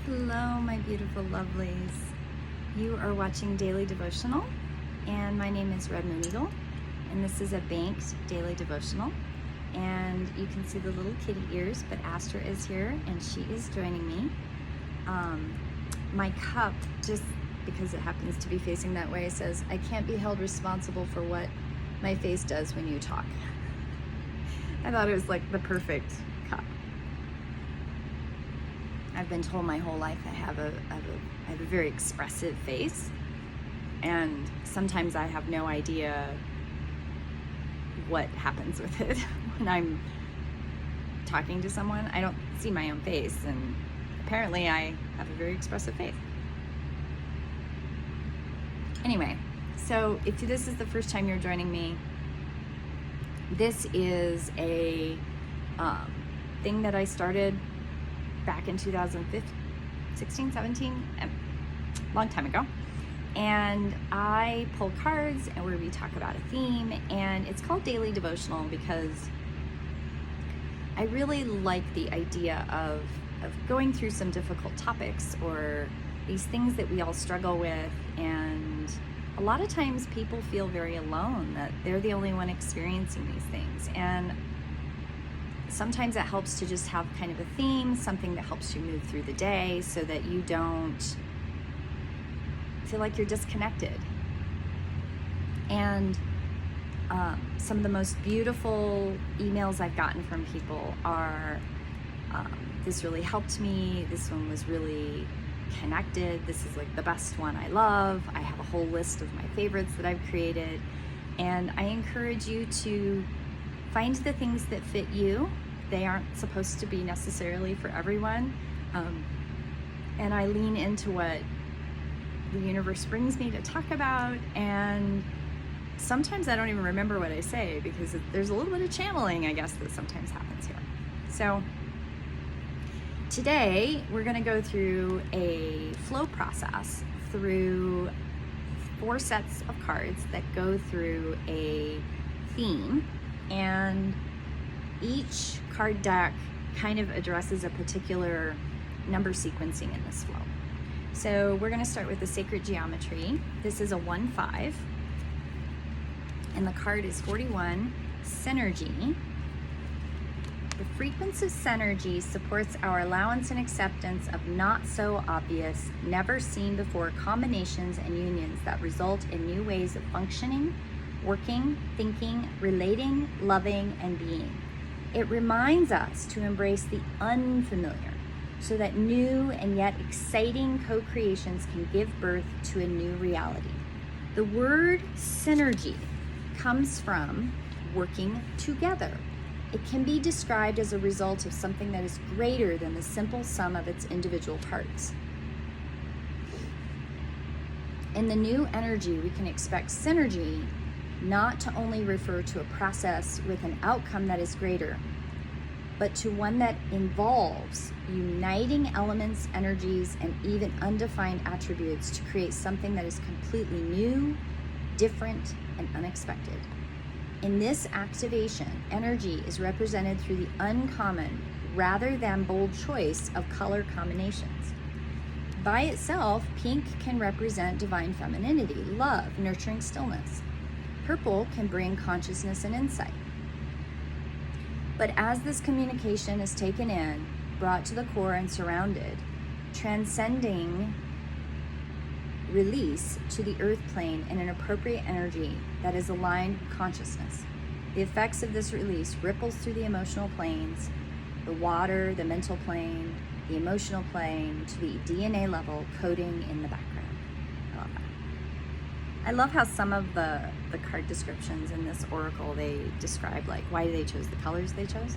Hello, my beautiful lovelies. You are watching Daily Devotional, and my name is Red Moon Eagle, and this is a banked daily devotional. And you can see the little kitty ears, but Astra is here, and she is joining me. My cup, just because it happens to be facing that way, says, "I can't be held responsible for what my face does when you talk." I thought it was like the perfect cup. I've been told my whole life I have a very expressive face, and sometimes I have no idea what happens with it when I'm talking to someone. I don't see my own face, and apparently I have a very expressive face. Anyway, so if this is the first time you're joining me, this is a thing that I started back in 2016, 17, a long time ago. And I pull cards and where we talk about a theme, and it's called Daily Devotional because I really like the idea of going through some difficult topics or these things that we all struggle with. And a lot of times people feel very alone, that they're the only one experiencing these things. And sometimes it helps to just have kind of a theme, something that helps you move through the day so that you don't feel like you're disconnected. And some of the most beautiful emails I've gotten from people are, this really helped me, this one was really connected, this is like the best one I love, I have a whole list of my favorites that I've created. And I encourage you to find the things that fit you. They aren't supposed to be necessarily for everyone. And I lean into what the universe brings me to talk about. And sometimes I don't even remember what I say because there's a little bit of channeling, I guess, that sometimes happens here. So today we're going to go through a flow process through 4 sets of cards that go through a theme. And each card deck kind of addresses a particular number sequencing in this flow. So we're going to start with the Sacred Geometry. This is a 1-5, and the card is 41, Synergy. The frequency of synergy supports our allowance and acceptance of not so obvious, never seen before combinations and unions that result in new ways of functioning, working, thinking, relating, loving, and being. It reminds us to embrace the unfamiliar so that new and yet exciting co-creations can give birth to a new reality. The word synergy comes from working together. It can be described as a result of something that is greater than the simple sum of its individual parts. In the new energy, we can expect synergy not to only refer to a process with an outcome that is greater, but to one that involves uniting elements, energies, and even undefined attributes to create something that is completely new, different, and unexpected. In this activation, energy is represented through the uncommon rather than bold choice of color combinations. By itself, pink can represent divine femininity, love, nurturing stillness. Purple can bring consciousness and insight. But as this communication is taken in, brought to the core and surrounded, transcending release to the earth plane in an appropriate energy that is aligned with consciousness. The effects of this release ripples through the emotional planes, the water, the mental plane, the emotional plane, to the DNA level, coding in the background. I love that. I love how some of the card descriptions in this oracle, they describe like why they chose the colors they chose.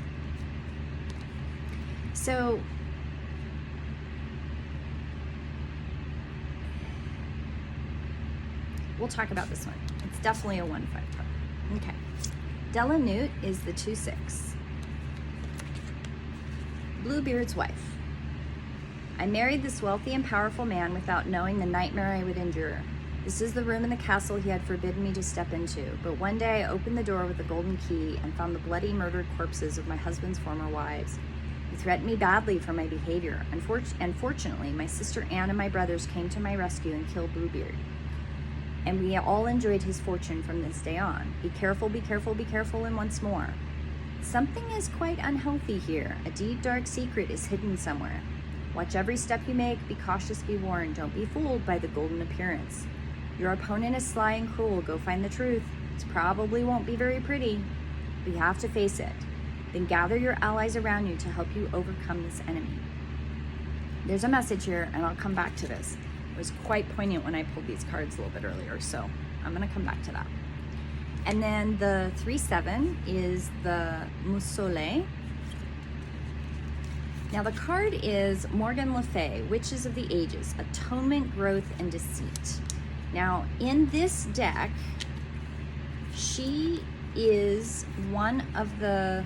So we'll talk about this one. It's definitely a 1-5 card. Okay. Della Newt is the 2-6. Bluebeard's wife. I married this wealthy and powerful man without knowing the nightmare I would endure. This is the room in the castle he had forbidden me to step into, but one day I opened the door with the golden key and found the bloody, murdered corpses of my husband's former wives. He threatened me badly for my behavior. Unfortunately, my sister Anne and my brothers came to my rescue and killed Bluebeard. And we all enjoyed his fortune from this day on. Be careful, be careful, be careful, and once more. Something is quite unhealthy here. A deep, dark secret is hidden somewhere. Watch every step you make. Be cautious, be warned. Don't be fooled by the golden appearance. Your opponent is sly and cruel. Go find the truth. It probably won't be very pretty, but you have to face it. Then gather your allies around you to help you overcome this enemy. There's a message here, and I'll come back to this. It was quite poignant when I pulled these cards a little bit earlier, so I'm going to come back to that. And then the 3-7 is the Musolé. Now the card is Morgan Le Fay, Witches of the Ages, Atonement, Growth, and Deceit. Now in this deck, she is one of the,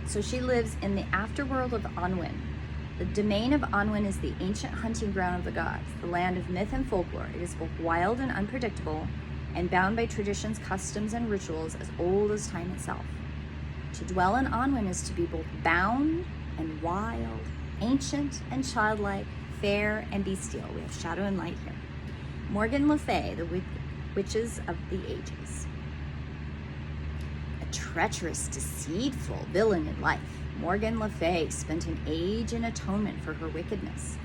so she lives in the afterworld of Anwen. The domain of Anwen is the ancient hunting ground of the gods, the land of myth and folklore. It is both wild and unpredictable, and bound by traditions, customs, and rituals as old as time itself. To dwell in Anwen is to be both bound and wild, ancient and childlike, fair and bestial. We have shadow and light here. Morgan Le Fay, the Witches of the Ages. A treacherous, deceitful villain in life, Morgan Le Fay spent an age in atonement for her wickedness,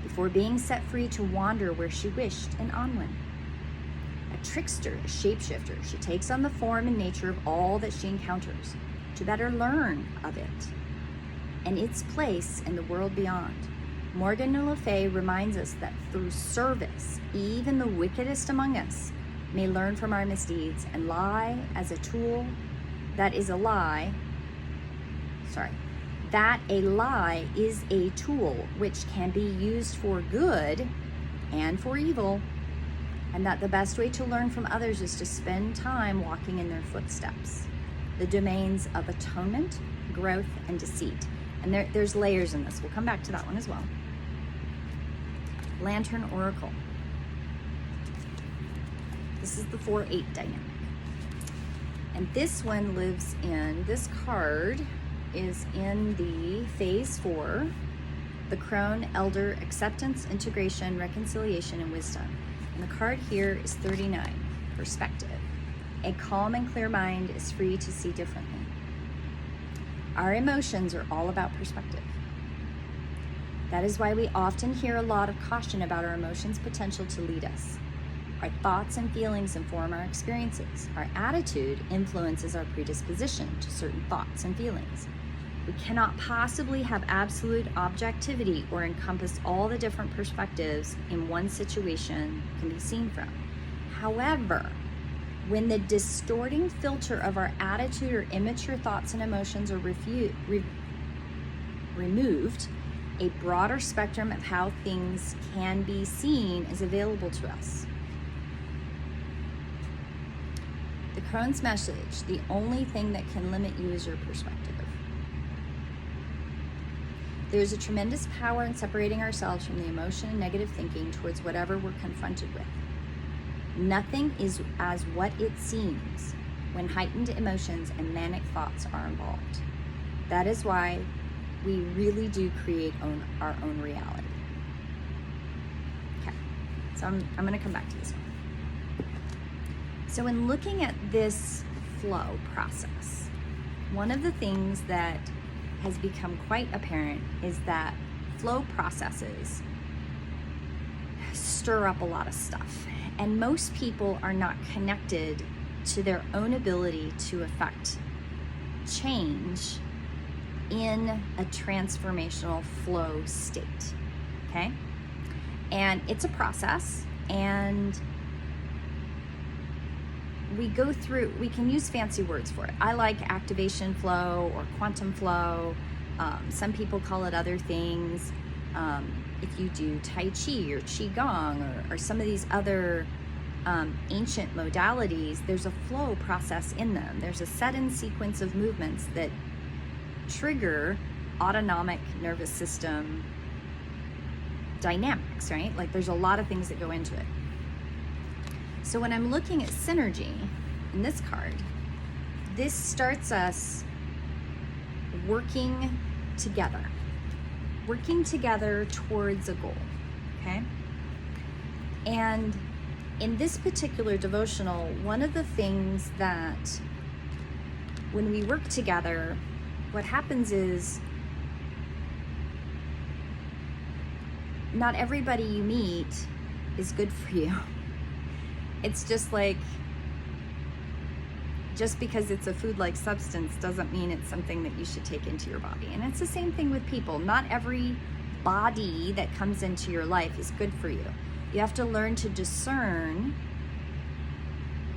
before being set free to wander where she wished in Anwen. A trickster, a shapeshifter, she takes on the form and nature of all that she encounters, to better learn of it and its place in the world beyond. Morgan Le Fay reminds us that through service, even the wickedest among us may learn from our misdeeds and lie as a tool that is a lie. That a lie is a tool which can be used for good and for evil, and that the best way to learn from others is to spend time walking in their footsteps. The domains of atonement, growth, and deceit. And there's layers in this. We'll come back to that one as well. Lantern Oracle. This is the 4-8 dynamic. And this one lives in, this card is in the phase 4, the Crone Elder, Acceptance, Integration, Reconciliation, and Wisdom. And the card here is 39, Perspective. A calm and clear mind is free to see differently. Our emotions are all about perspective. That is why we often hear a lot of caution about our emotions' potential to lead us. Our thoughts and feelings inform our experiences. Our attitude influences our predisposition to certain thoughts and feelings. We cannot possibly have absolute objectivity or encompass all the different perspectives in one situation can be seen from. However, when the distorting filter of our attitude or immature thoughts and emotions are removed, a broader spectrum of how things can be seen is available to us. The Crone's message: the only thing that can limit you is your perspective. There is a tremendous power in separating ourselves from the emotion and negative thinking towards whatever we're confronted with. Nothing is as what it seems when heightened emotions and manic thoughts are involved. That is why we really do create our own reality. Okay, so I'm going to come back to this one. So in looking at this flow process, one of the things that has become quite apparent is that flow processes stir up a lot of stuff. And most people are not connected to their own ability to affect change in a transformational flow state, okay? And it's a process, and we go through, we can use fancy words for it. I like activation flow or quantum flow. Some people call it other things. If you do Tai Chi or Qigong or some of these other ancient modalities, there's a flow process in them. There's a set in sequence of movements that trigger autonomic nervous system dynamics, right? Like there's a lot of things that go into it. So when I'm looking at synergy in this card, this starts us working together towards a goal, okay? And in this particular devotional, one of the things that when we work together, what happens is not everybody you meet is good for you. It's just like, just because it's a food-like substance doesn't mean it's something that you should take into your body. And it's the same thing with people. Not every body that comes into your life is good for you. You have to learn to discern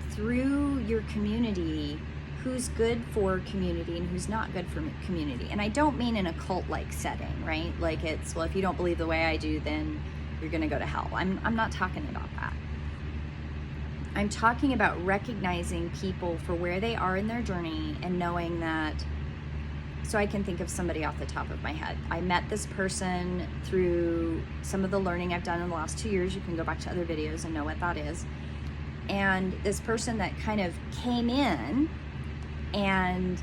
through your community who's good for community and who's not good for community. And I don't mean in a cult-like setting, right? Like it's, well, if you don't believe the way I do, then you're gonna go to hell. I'm not talking about that. I'm talking about recognizing people for where they are in their journey and knowing that. So I can think of somebody off the top of my head. I met this person through some of the learning I've done in the last 2 years. You can go back to other videos and know what that is. And this person that kind of came in, and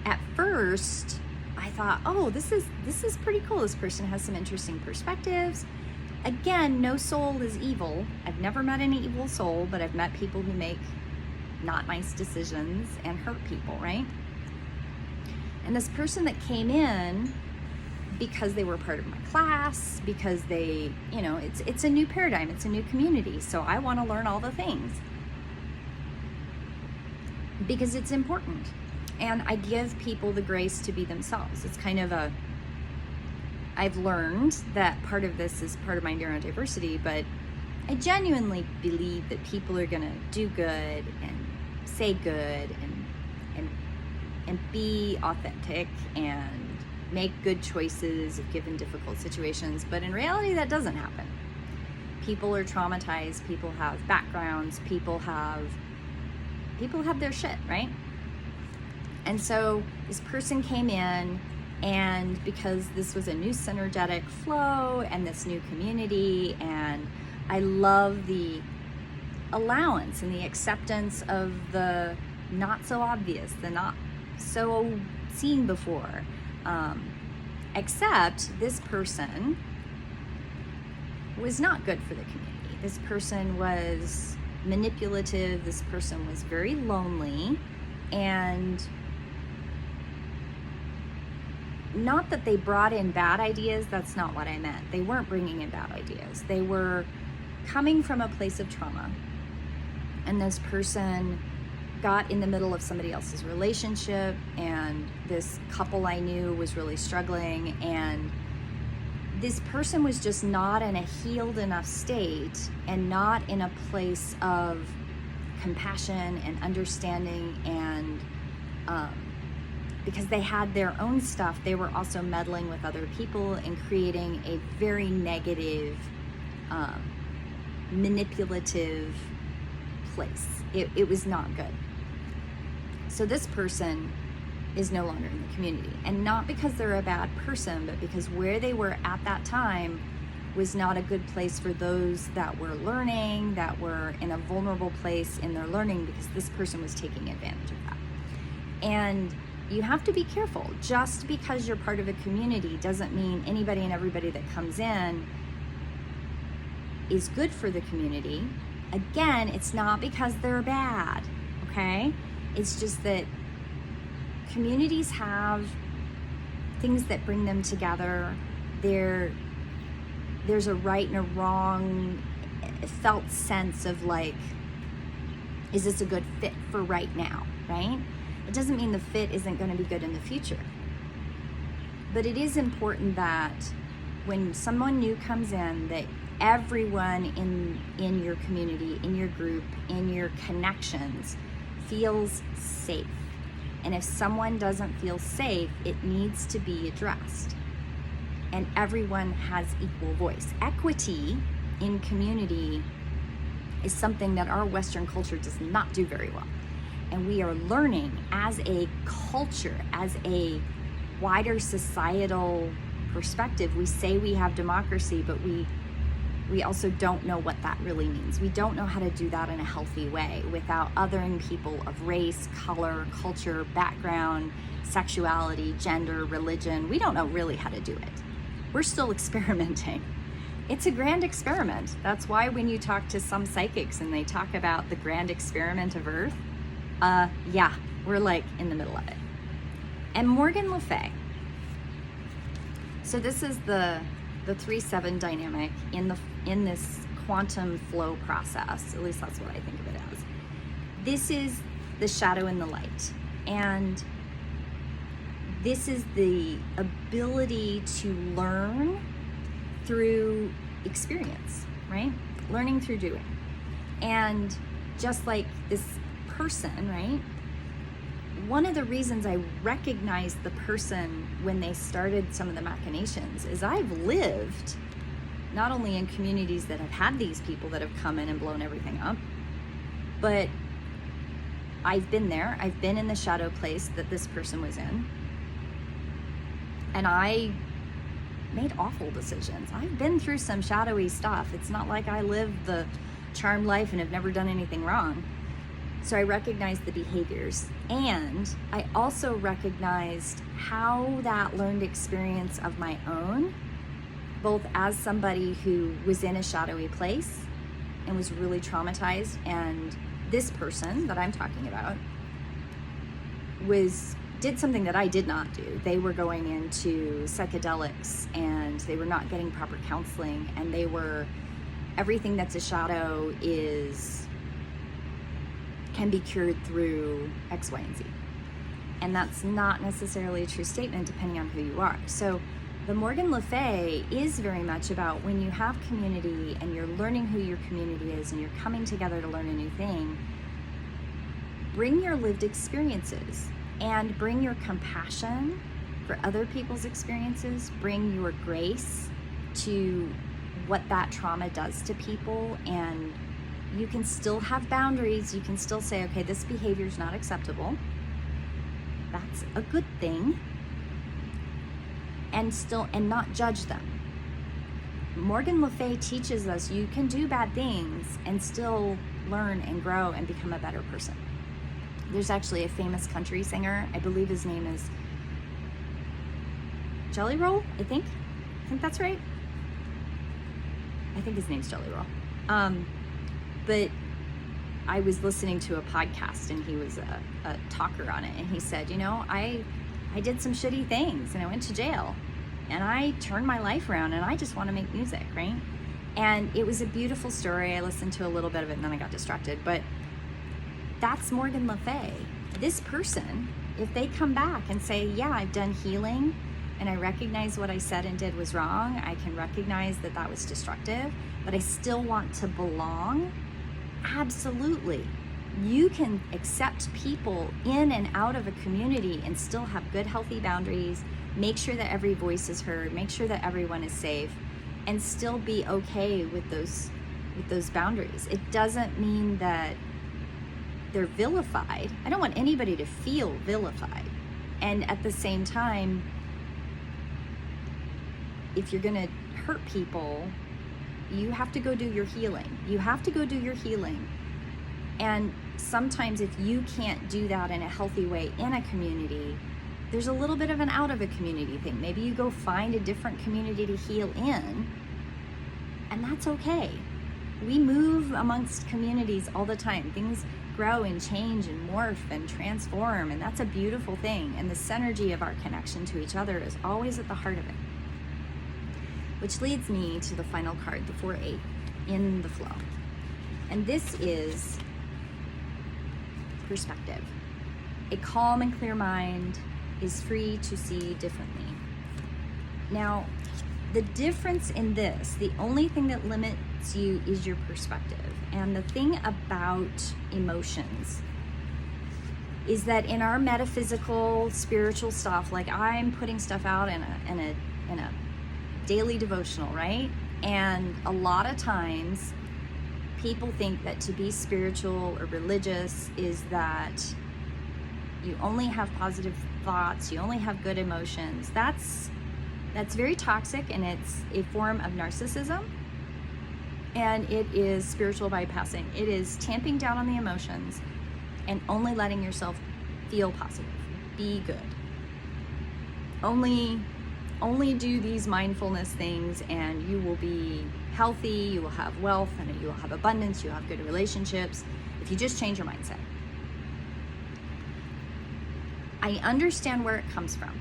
at first I thought, oh, this is pretty cool. This person has some interesting perspectives. Again, no soul is evil. I've never met any evil soul, but I've met people who make not nice decisions and hurt people, right? And this person that came in because they were part of my class, because they, you know, it's a new paradigm, it's a new community, so I want to learn all the things because it's important. And I give people the grace to be themselves. It's kind of I've learned that part of this is part of my neurodiversity, but I genuinely believe that people are gonna do good and say good and be authentic and make good choices if given difficult situations. But in reality, that doesn't happen. People are traumatized, people have backgrounds, people have their shit, right? And so this person came in, and because this was a new synergetic flow and this new community, and I love the allowance and the acceptance of the not so obvious, the not so seen before, except this person was not good for the community. This person was manipulative, this person was very lonely, and not that they brought in bad ideas, that's not what I meant. They weren't bringing in bad ideas. They were coming from a place of trauma. And this person got in the middle of somebody else's relationship, and this couple I knew was really struggling, and this person was just not in a healed enough state and not in a place of compassion and understanding, and because they had their own stuff, they were also meddling with other people and creating a very negative, manipulative place. It was not good. So this person is no longer in the community, and not because they're a bad person, but because where they were at that time was not a good place for those that were learning, that were in a vulnerable place in their learning, because this person was taking advantage of that. And you have to be careful. Just because you're part of a community doesn't mean anybody and everybody that comes in is good for the community. Again, it's not because they're bad, okay? It's just that communities have things that bring them together. There's a right and a wrong felt sense of like, is this a good fit for right now, right? It doesn't mean the fit isn't going to be good in the future. But it is important that when someone new comes in, that everyone in your community, in your group, in your connections feels safe. And if someone doesn't feel safe, it needs to be addressed. And everyone has equal voice. Equity in community is something that our Western culture does not do very well. And we are learning as a culture, as a wider societal perspective. We say we have democracy, but we we also don't know what that really means. We don't know how to do that in a healthy way without othering people of race, color, culture, background, sexuality, gender, religion. We don't know really how to do it. We're still experimenting. It's a grand experiment. That's why when you talk to some psychics and they talk about the grand experiment of Earth, yeah, we're like in the middle of it. And Morgan Le Fay. So this is the 3-7 dynamic in this quantum flow process. At least that's what I think of it as. This is the shadow and the light. And this is the ability to learn through experience, right? Learning through doing. And just like this person, right? One of the reasons I recognized the person when they started some of the machinations is I've lived not only in communities that have had these people that have come in and blown everything up, but I've been there. I've been in the shadow place that this person was in. And I made awful decisions. I've been through some shadowy stuff. It's not like I lived the charmed life and have never done anything wrong. So I recognized the behaviors, and I also recognized how that learned experience of my own, both as somebody who was in a shadowy place and was really traumatized, and this person that I'm talking about did something that I did not do. They were going into psychedelics and they were not getting proper counseling, and everything that's a shadow can be cured through X, Y, and Z. And that's not necessarily a true statement depending on who you are. So the Morgan Le Fay is very much about when you have community and you're learning who your community is and you're coming together to learn a new thing, bring your lived experiences and bring your compassion for other people's experiences, bring your grace to what that trauma does to people, and you can still have boundaries. You can still say, okay, this behavior is not acceptable. That's a good thing. And not judge them. Morgan Le Fay teaches us you can do bad things and still learn and grow and become a better person. There's actually a famous country singer. I believe his name is Jelly Roll, I think that's right. I think his name's Jelly Roll. But I was listening to a podcast and he was a talker on it, and he said, I did some shitty things and I went to jail and I turned my life around and I just want to make music, right? And it was a beautiful story. I listened to a little bit of it and then I got distracted, but that's Morgan Le Fay. This person, if they come back and say, yeah, I've done healing and I recognize what I said and did was wrong, I can recognize that that was destructive, but I still want to belong. Absolutely. You can accept people in and out of a community and still have good, healthy boundaries, make sure that every voice is heard, make sure that everyone is safe, and still be okay with those boundaries. It doesn't mean that they're vilified. I don't want anybody to feel vilified. And at the same time, if you're gonna hurt people, you have to go do your healing. You have to go do your healing. And sometimes if you can't do that in a healthy way in a community, there's a little bit of an out of a community thing. Maybe you go find a different community to heal in, and that's okay. We move amongst communities all the time. Things grow and change and morph and transform, and that's a beautiful thing. And the synergy of our connection to each other is always at the heart of it. Which leads me to the final card, the 4-8, in the flow. And this is perspective. A calm and clear mind is free to see differently. Now, the difference in this, the only thing that limits you is your perspective. And the thing about emotions is that in our metaphysical, spiritual stuff, like I'm putting stuff out in a daily devotional, right? And a lot of times people think that to be spiritual or religious is that you only have positive thoughts, you only have good emotions. That's very toxic, and it's a form of narcissism. And it is spiritual bypassing. It is tamping down on the emotions and only letting yourself feel positive, be good. Only do these mindfulness things and you will be healthy, you will have wealth, and you will have abundance, you'll have good relationships if you just change your mindset. I understand where it comes from,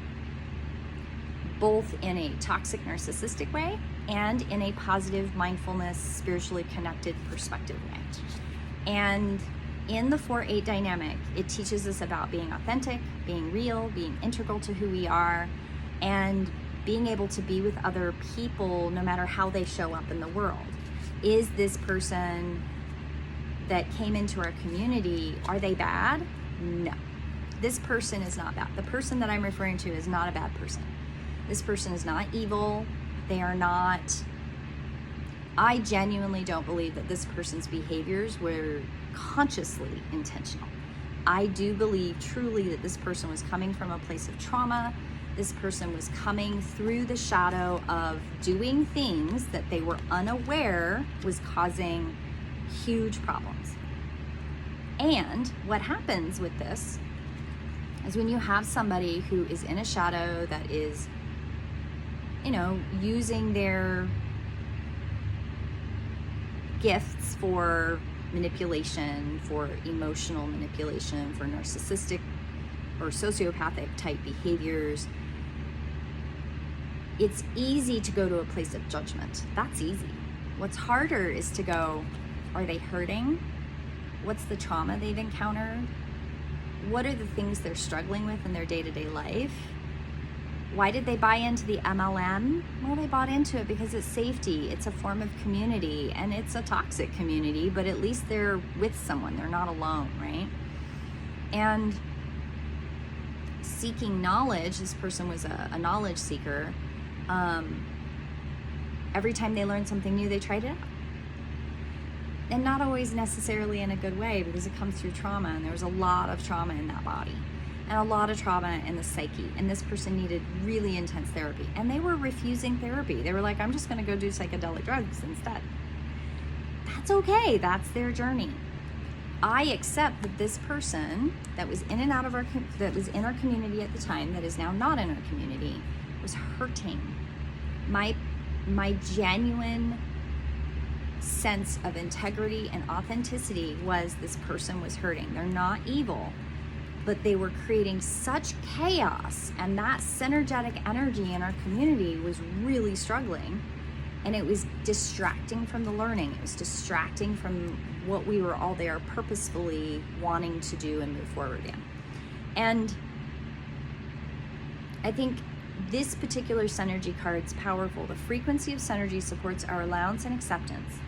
both in a toxic narcissistic way and in a positive mindfulness, spiritually connected perspective way. And in the 4-8 dynamic, it teaches us about being authentic, being real, being integral to who we are, and being able to be with other people no matter how they show up in the world. Is this person that came into our community, are they bad? No. This person is not bad. The person that I'm referring to is not a bad person. This person is not evil. They are not. I genuinely don't believe that this person's behaviors were consciously intentional. I do believe truly that this person was coming from a place of trauma. This person was coming through the shadow of doing things that they were unaware was causing huge problems. And what happens with this is when you have somebody who is in a shadow that is, using their gifts for manipulation, for emotional manipulation, for narcissistic or sociopathic type behaviors, it's easy to go to a place of judgment. That's easy. What's harder is to go, are they hurting? What's the trauma they've encountered? What are the things they're struggling with in their day-to-day life? Why did they buy into the MLM? Well, they bought into it because it's safety, it's a form of community, and it's a toxic community, but at least they're with someone, they're not alone, right? And seeking knowledge, this person was a knowledge seeker. Every time they learned something new, they tried it out. And not always necessarily in a good way, because it comes through trauma, and there was a lot of trauma in that body and a lot of trauma in the psyche, and this person needed really intense therapy, and they were refusing therapy. They were like, I'm just going to go do psychedelic drugs instead. That's okay. That's their journey. I accept that this person that was in and out of that was in our community at the time, that is now not in our community, was hurting. My genuine sense of integrity and authenticity was this person was hurting. They're not evil, but they were creating such chaos, and that synergetic energy in our community was really struggling, and it was distracting from the learning. It was distracting from what we were all there purposefully wanting to do and move forward in. And I think this particular Synergy card is powerful. The frequency of Synergy supports our allowance and acceptance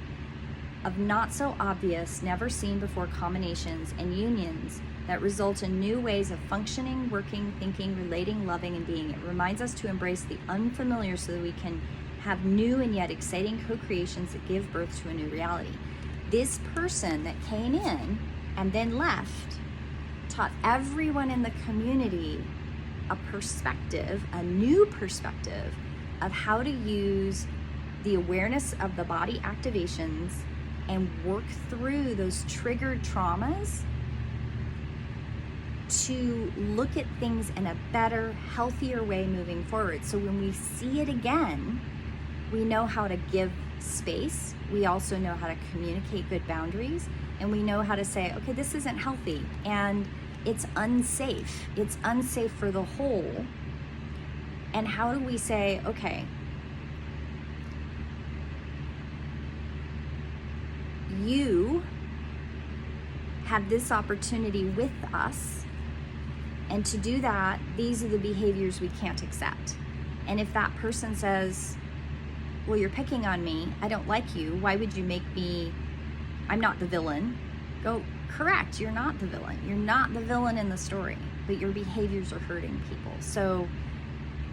of not so obvious, never seen before combinations and unions that result in new ways of functioning, working, thinking, relating, loving, and being. It reminds us to embrace the unfamiliar so that we can have new and yet exciting co-creations that give birth to a new reality. This person that came in and then left taught everyone in the community a perspective, a new perspective of how to use the awareness of the body activations and work through those triggered traumas to look at things in a better, healthier way moving forward. So when we see it again, we know how to give space. We also know how to communicate good boundaries, and we know how to say, okay, this isn't healthy and it's unsafe. It's unsafe for the whole. And how do we say, okay, you have this opportunity with us, and to do that, these are the behaviors we can't accept. And if that person says, well, you're picking on me, I don't like you, why would you make me, I'm not the villain, go, correct, you're not the villain. You're not the villain in the story, but your behaviors are hurting people. So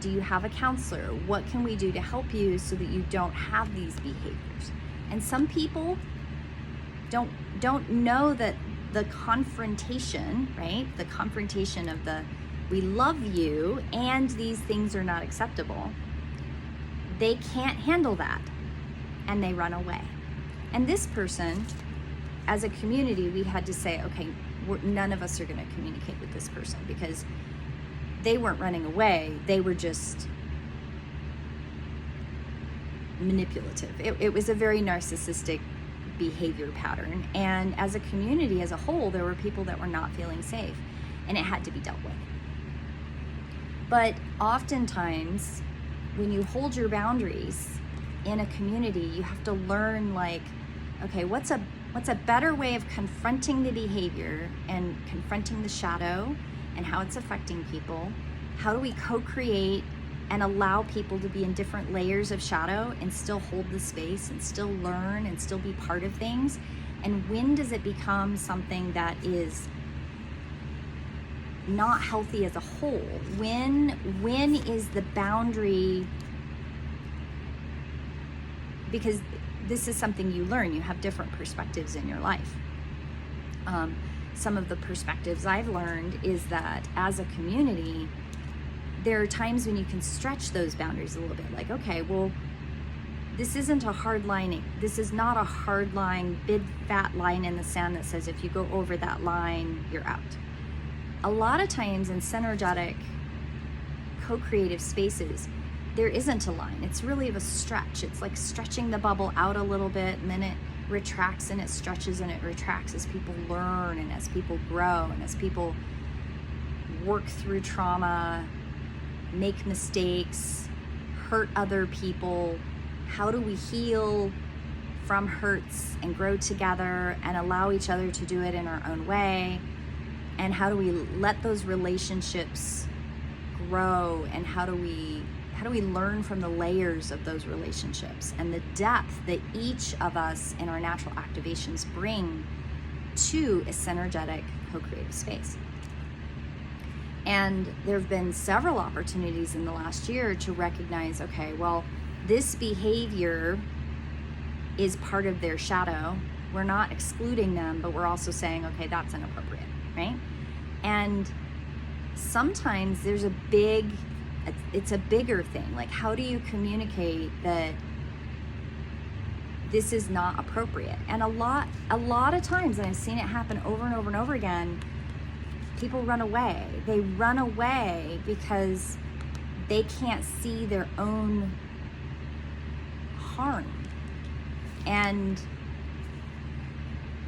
do you have a counselor? What can we do to help you so that you don't have these behaviors? And some people don't know that the confrontation, right? The confrontation of the, we love you and these things are not acceptable. They can't handle that and they run away. And this person, as a community, we had to say, okay, none of us are going to communicate with this person, because they weren't running away. They were just manipulative. It was a very narcissistic behavior pattern. And as a community, as a whole, there were people that were not feeling safe, and it had to be dealt with. But oftentimes, when you hold your boundaries in a community, you have to learn, like, okay, what's a better way of confronting the behavior and confronting the shadow and how it's affecting people? How do we co-create and allow people to be in different layers of shadow and still hold the space and still learn and still be part of things? And when does it become something that is not healthy as a whole? When is the boundary? Because this is something you learn. You have different perspectives in your life. Some of the perspectives I've learned is that as a community, there are times when you can stretch those boundaries a little bit. Like, okay, well, this isn't a hard line. This is not a hard line, big fat line in the sand that says if you go over that line, you're out. A lot of times in synergetic co-creative spaces, there isn't a line. It's really of a stretch. It's like stretching the bubble out a little bit, and then it retracts and it stretches and it retracts as people learn and as people grow and as people work through trauma, make mistakes, hurt other people. How do we heal from hurts and grow together and allow each other to do it in our own way? And how do we let those relationships grow? And how do we learn from the layers of those relationships and the depth that each of us in our natural activations bring to a synergetic co-creative space? And there have been several opportunities in the last year to recognize, okay, well, this behavior is part of their shadow. We're not excluding them, but we're also saying, okay, that's inappropriate, right? And sometimes there's it's a bigger thing. Like, how do you communicate that this is not appropriate? And a lot of times, and I've seen it happen over and over and over again, people run away. They run away because they can't see their own harm. And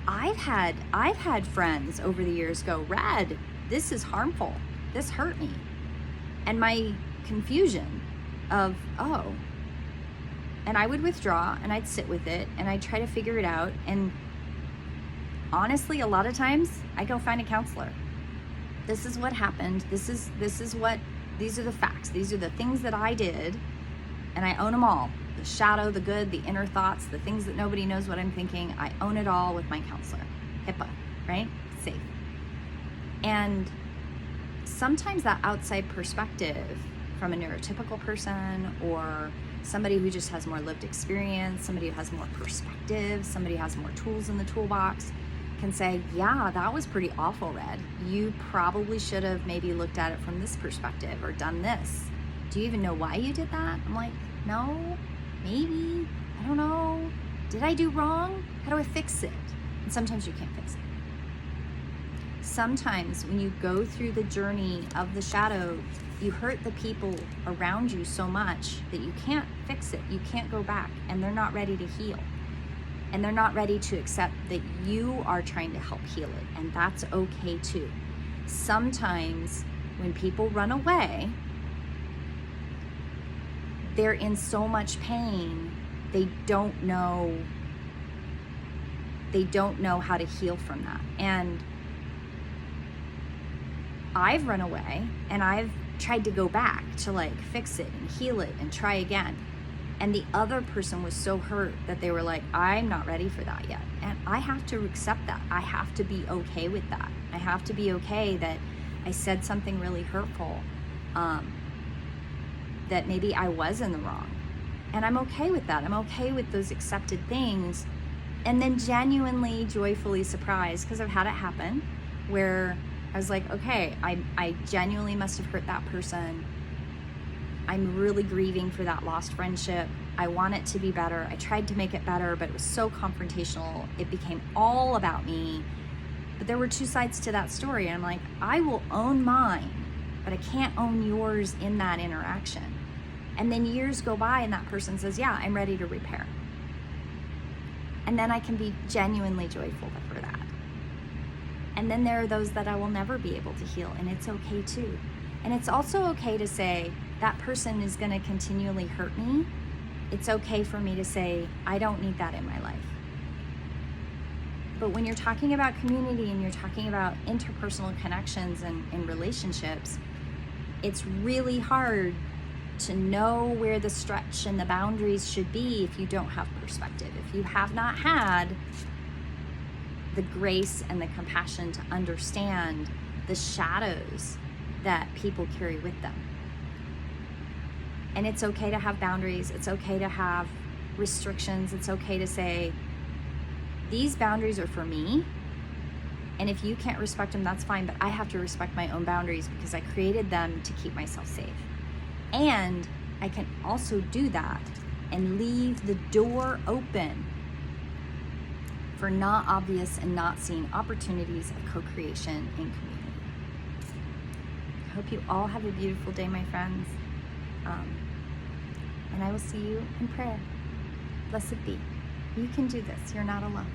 I've had friends over the years go, Rad, this is harmful. This hurt me. And my confusion of, oh, and I would withdraw and I'd sit with it and I'd try to figure it out. And honestly, a lot of times I go find a counselor. This is what happened. These are the facts. These are the things that I did, and I own them all. The shadow, the good, the inner thoughts, the things that nobody knows what I'm thinking. I own it all with my counselor. HIPAA, right? Safe. And sometimes that outside perspective from a neurotypical person or somebody who just has more lived experience, somebody who has more perspective, somebody who has more tools in the toolbox, can say, yeah, that was pretty awful, Red. You probably should have maybe looked at it from this perspective or done this. Do you even know why you did that? I'm like, no, maybe, I don't know. Did I do wrong? How do I fix it? And sometimes you can't fix it. Sometimes when you go through the journey of the shadow, you hurt the people around you so much that you can't fix it. You can't go back, and they're not ready to heal. And they're not ready to accept that you are trying to help heal it, and that's okay too. Sometimes when people run away, they're in so much pain, they don't know how to heal from that. And I've run away and I've tried to go back to like fix it and heal it and try again. And the other person was so hurt that they were like, I'm not ready for that yet. And I have to accept that. I have to be okay with that. I have to be okay that I said something really hurtful, that maybe I was in the wrong. And I'm okay with that. I'm okay with those accepted things. And then genuinely, joyfully surprised, because I've had it happen where I was like, okay, I genuinely must have hurt that person. I'm really grieving for that lost friendship. I want it to be better. I tried to make it better, but it was so confrontational. It became all about me. But there were two sides to that story. And I'm like, I will own mine, but I can't own yours in that interaction. And then years go by and that person says, yeah, I'm ready to repair. And then I can be genuinely joyful for that. And then there are those that I will never be able to heal, and it's okay too. And it's also okay to say, that person is going to continually hurt me. It's okay for me to say, I don't need that in my life. But when you're talking about community and you're talking about interpersonal connections and relationships, it's really hard to know where the stretch and the boundaries should be if you don't have perspective, if you have not had the grace and the compassion to understand the shadows that people carry with them. And it's okay to have boundaries. It's okay to have restrictions. It's okay to say, these boundaries are for me. And if you can't respect them, that's fine. But I have to respect my own boundaries because I created them to keep myself safe. And I can also do that and leave the door open for not obvious and not seen opportunities of co-creation and community. I hope you all have a beautiful day, my friends. And I will see you in prayer. Blessed be. You can do this. You're not alone.